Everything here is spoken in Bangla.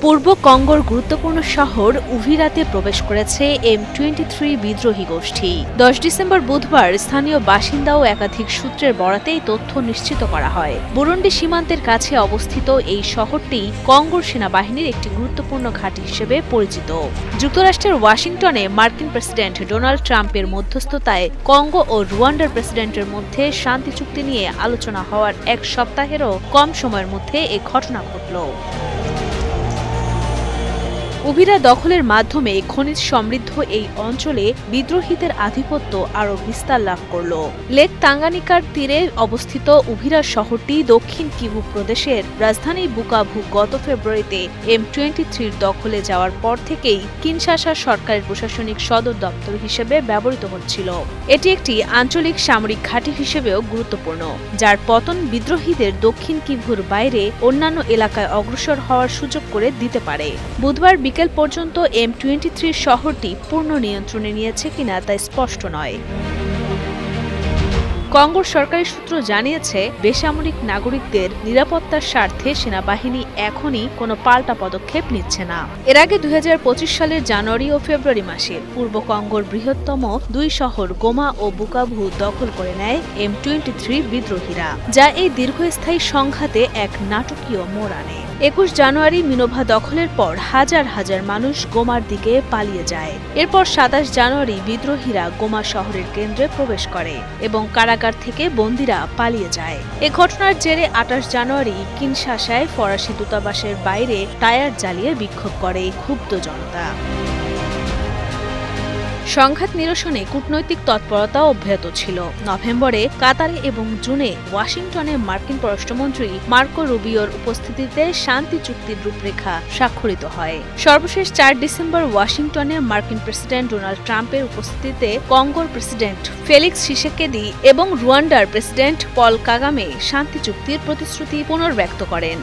পূর্ব কঙ্গোর গুরুত্বপূর্ণ শহর উভিরাতে প্রবেশ করেছে M23 বিদ্রোহী গোষ্ঠী। 10 ডিসেম্বর বুধবার স্থানীয় বাসিন্দা ও একাধিক সূত্রের বরাতে এই তথ্য নিশ্চিত করা হয়। বুরুন্ডি সীমান্তের কাছে অবস্থিত এই শহরটি কঙ্গোর সেনাবাহিনীর একটি গুরুত্বপূর্ণ ঘাঁটি হিসেবে পরিচিত। যুক্তরাষ্ট্রের ওয়াশিংটনে মার্কিন প্রেসিডেন্ট ডোনাল্ড ট্রাম্পের মধ্যস্থতায় কঙ্গো ও রুয়ান্ডার প্রেসিডেন্টের মধ্যে শান্তি চুক্তি নিয়ে আলোচনা হওয়ার এক সপ্তাহেরও কম সময়ের মধ্যে এ ঘটনা ঘটল। উভিরা দখলের মাধ্যমে খনিজ সমৃদ্ধ এই অঞ্চলে বিদ্রোহীদের আধিপত্য আরও বিস্তার লাভ করল। লেক তাঙ্গানিকার তীরে অবস্থিত উভিরা শহরটি দক্ষিণ কিভু প্রদেশের রাজধানী বুকাভু গত ফেব্রুয়ারিতে M23 দখলে যাওয়ার পর থেকেই কিনশাসা সরকারের প্রশাসনিক সদর দপ্তর হিসেবে ব্যবহৃত হচ্ছিল। এটি একটি আঞ্চলিক সামরিক ঘাঁটি হিসেবেও গুরুত্বপূর্ণ, যার পতন বিদ্রোহীদের দক্ষিণ কিভুর বাইরে অন্যান্য এলাকায় অগ্রসর হওয়ার সুযোগ করে দিতে পারে। বুধবার বিকেল পর্যন্ত M23 শহরটি পূর্ণ নিয়ন্ত্রণে নিয়েছে কিনা তা স্পষ্ট নয়। কঙ্গোর সরকারি সূত্র জানিয়েছে, বেসামরিক নাগরিকদের নিরাপত্তার স্বার্থে সেনাবাহিনী এখনই কোনো পাল্টা পদক্ষেপ নিচ্ছে না। এর আগে 2025 সালের জানুয়ারি ও ফেব্রুয়ারি মাসে পূর্ব কঙ্গোর বৃহত্তম দুই শহর গোমা ও বুকাভু দখল করে নেয় M23 বিদ্রোহীরা, যা এই দীর্ঘস্থায়ী সংঘাতে এক নাটকীয় মোড় আনে। 21 জানুয়ারি মিনোভা দখলের পর হাজার হাজার মানুষ গোমার দিকে পালিয়ে যায়। এরপর 27 জানুয়ারি বিদ্রোহীরা গোমা শহরের কেন্দ্রে প্রবেশ করে এবং কারাগার থেকে বন্দীরা পালিয়ে যায়। এ ঘটনার জেরে 28 জানুয়ারি কিনশাসায় ফরাসি দূতাবাসের বাইরে টায়ার জ্বালিয়ে বিক্ষোভ করে ক্ষুব্ধ জনতা। সংঘাত নিরসনে কূটনৈতিক তৎপরতা অব্যাহত ছিল। নভেম্বরে কাতারে এবং জুনে ওয়াশিংটনে মার্কিন পররাষ্ট্রমন্ত্রী মার্কো রুবিওর উপস্থিতিতে শান্তি চুক্তির রূপরেখা স্বাক্ষরিত হয়। সর্বশেষ 4 ডিসেম্বর ওয়াশিংটনে মার্কিন প্রেসিডেন্ট ডোনাল্ড ট্রাম্পের উপস্থিতিতে কঙ্গোর প্রেসিডেন্ট ফেলিক্স শিসেকেদি এবং রুয়ান্ডার প্রেসিডেন্ট পল কাগামে শান্তি চুক্তির প্রতিশ্রুতি পুনর্ব্যক্ত করেন।